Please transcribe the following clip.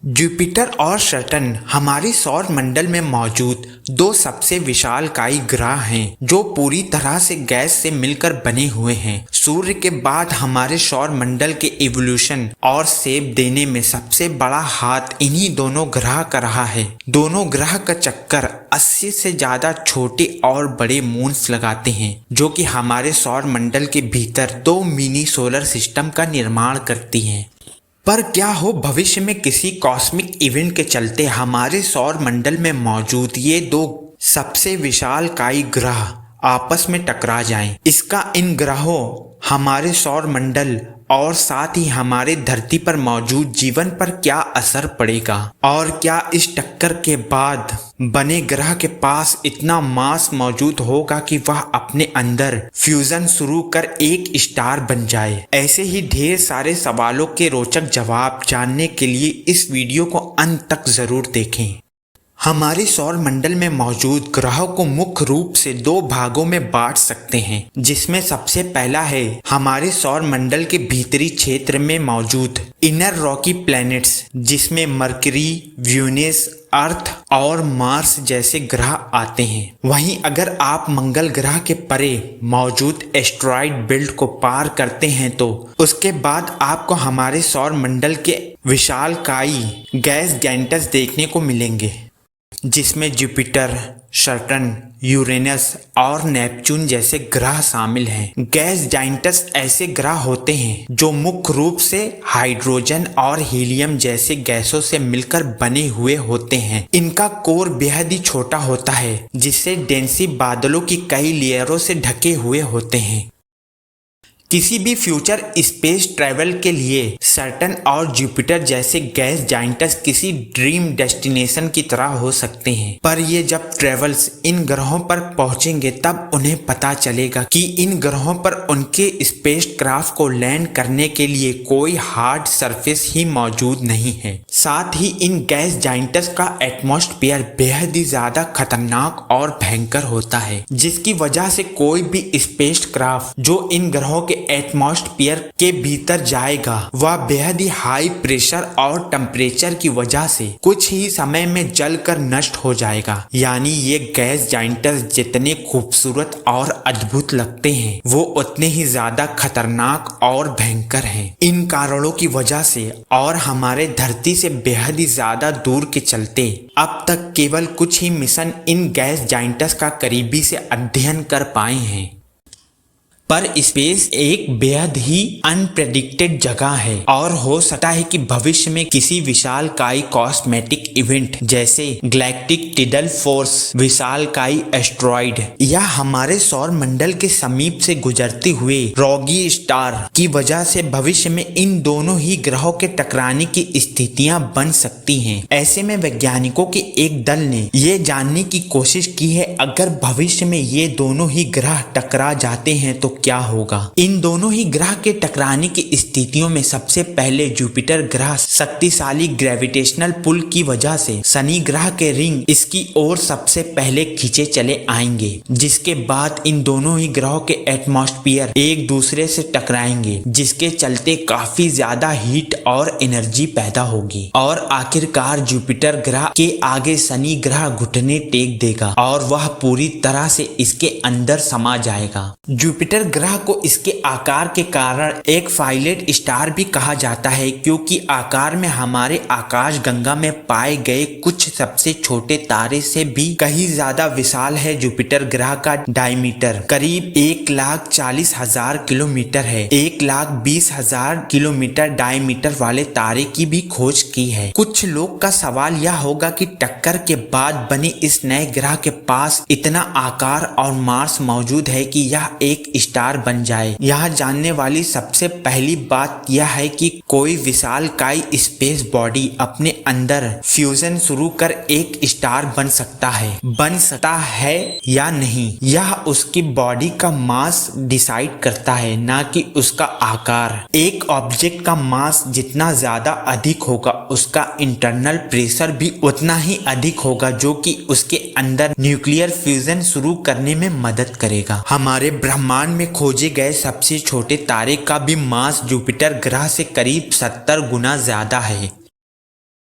Jupiter और Saturn हमारे सौर मंडल में मौजूद दो सबसे विशालकाय ग्रह हैं जो पूरी तरह से गैस से मिलकर बने हुए हैं। सूर्य के बाद हमारे सौर मंडल के इवोल्यूशन और शेप देने में सबसे बड़ा हाथ इन्हीं दोनों ग्रह का रहा है। दोनों ग्रह का चक्कर 80 से ज्यादा छोटे और बड़े मून्स लगाते हैं जो कि हमारे सौर मंडल के भीतर दो मिनी सोलर सिस्टम का निर्माण करती हैं। पर क्या हो भविष्य में किसी कॉस्मिक इवेंट के चलते हमारे सौर मंडल में मौजूद ये दो सबसे विशालकाय ग्रह आपस में टकरा जाएं। इसका इन ग्रहों, हमारे सौर मंडल और साथ ही हमारे धरती पर मौजूद जीवन पर क्या असर पड़ेगा और क्या इस टक्कर के बाद बने ग्रह के पास इतना मास मौजूद होगा कि वह अपने अंदर फ्यूजन शुरू कर एक स्टार बन जाए। ऐसे ही ढेर सारे सवालों के रोचक जवाब जानने के लिए इस वीडियो को अंत तक जरूर देखें। हमारे सौर मंडल में मौजूद ग्रहों को मुख्य रूप से दो भागों में बांट सकते हैं, जिसमें सबसे पहला है हमारे सौर मंडल के भीतरी क्षेत्र में मौजूद इनर रॉकी प्लैनेट्स, जिसमें मरकरी, वीनस, अर्थ और मार्स जैसे ग्रह आते हैं। वहीं अगर आप मंगल ग्रह के परे मौजूद एस्टेरॉयड बेल्ट को पार करते हैं तो उसके बाद आपको हमारे सौर मंडल के विशालकाय गैस जाइंट्स देखने को मिलेंगे, जिसमें जुपिटर, सैटर्न, यूरेनस और नेपच्यून जैसे ग्रह शामिल हैं। गैस जाइंट्स ऐसे ग्रह होते हैं जो मुख्य रूप से हाइड्रोजन और हीलियम जैसे गैसों से मिलकर बने हुए होते हैं। इनका कोर बेहद ही छोटा होता है, जिससे डेंसी बादलों की कई लेयरों से ढके हुए होते हैं। किसी भी फ्यूचर स्पेस ट्रैवल के लिए सैटर्न और जुपिटर जैसे गैस जाइंट्स किसी ड्रीम डेस्टिनेशन की तरह हो सकते हैं, पर ये जब ट्रैवल्स इन ग्रहों पर पहुंचेंगे तब उन्हें पता चलेगा कि इन ग्रहों पर उनके स्पेस क्राफ्ट को लैंड करने के लिए कोई हार्ड सरफेस ही मौजूद नहीं है। साथ ही इन गैस जाइंट्स का एटमॉस्फेयर बेहद ही ज्यादा खतरनाक और भयंकर होता है, जिसकी वजह से कोई भी स्पेस क्राफ्ट जो इन ग्रहों के एटमॉस्फेयर के भीतर जाएगा वह बेहद ही हाई प्रेशर और टेम्परेचर की वजह से कुछ ही समय में जलकर नष्ट हो जाएगा। यानी ये गैस जाइंट्स जितने खूबसूरत और अद्भुत लगते हैं वो उतने ही ज्यादा खतरनाक और भयंकर हैं। इन कारणों की वजह से और हमारे धरती से बेहद ही ज्यादा दूर के चलते अब तक केवल कुछ ही मिशन इन गैस जाइंट्स का करीबी से अध्ययन कर पाए हैं। पर स्पेस एक बेहद ही अनप्रेडिक्टेड जगह है और हो सकता है कि भविष्य में किसी विशालकाय कॉस्मेटिक इवेंट जैसे गैलेक्टिक टिडल फोर्स, विशालकाय एस्टेरॉयड या हमारे सौर मंडल के समीप से गुजरते हुए रॉगी स्टार की वजह से भविष्य में इन दोनों ही ग्रहों के टकराने की स्थितियां बन सकती हैं। ऐसे में वैज्ञानिकों के एक दल ने ये जानने की कोशिश की है अगर भविष्य में ये दोनों ही ग्रह टकरा जाते हैं तो क्या होगा। इन दोनों ही ग्रह के टकराने की स्थितियों में सबसे पहले जुपिटर ग्रह शक्तिशाली ग्रेविटेशनल पुल की वजह से शनि ग्रह के रिंग इसकी ओर सबसे पहले खींचे चले आएंगे, जिसके बाद इन दोनों ही ग्रहों के एटमॉस्फेयर एक दूसरे से टकराएंगे, जिसके चलते काफी ज्यादा हीट और एनर्जी पैदा होगी और आखिरकार जुपिटर ग्रह के आगे शनि ग्रह घुटने टेक देगा और वह पूरी तरह से इसके अंदर समा जाएगा। जुपिटर ग्रह को इसके आकार के कारण एक फाइलेट स्टार भी कहा जाता है, क्योंकि आकार में हमारे आकाश गंगा में पाए गए कुछ सबसे छोटे तारे से भी कहीं ज्यादा विशाल है। जुपिटर ग्रह का डायमीटर करीब 1,40,000 किलोमीटर है। 1,20,000 किलोमीटर डायमीटर वाले तारे की भी खोज की है। कुछ लोग का सवाल यह होगा कि टक्कर के बाद बने इस नए ग्रह के पास इतना आकार और मास मौजूद है कि यह एक स्टार बन जाए। यहाँ जानने वाली सबसे पहली बात यह है कि कोई विशालकाय स्पेस बॉडी अपने अंदर फ्यूजन शुरू कर एक स्टार बन सकता है या नहीं, यह उसकी बॉडी का मास डिसाइड करता है, ना कि उसका आकार। एक ऑब्जेक्ट का मास जितना ज्यादा अधिक होगा उसका इंटरनल प्रेशर भी उतना ही अधिक होगा, जो कि उसके अंदर न्यूक्लियर फ्यूजन शुरू करने में मदद करेगा। हमारे ब्रह्मांड में खोजे गए सबसे छोटे तारे का भी मास जुपिटर ग्रह से करीब 70 गुना ज्यादा है।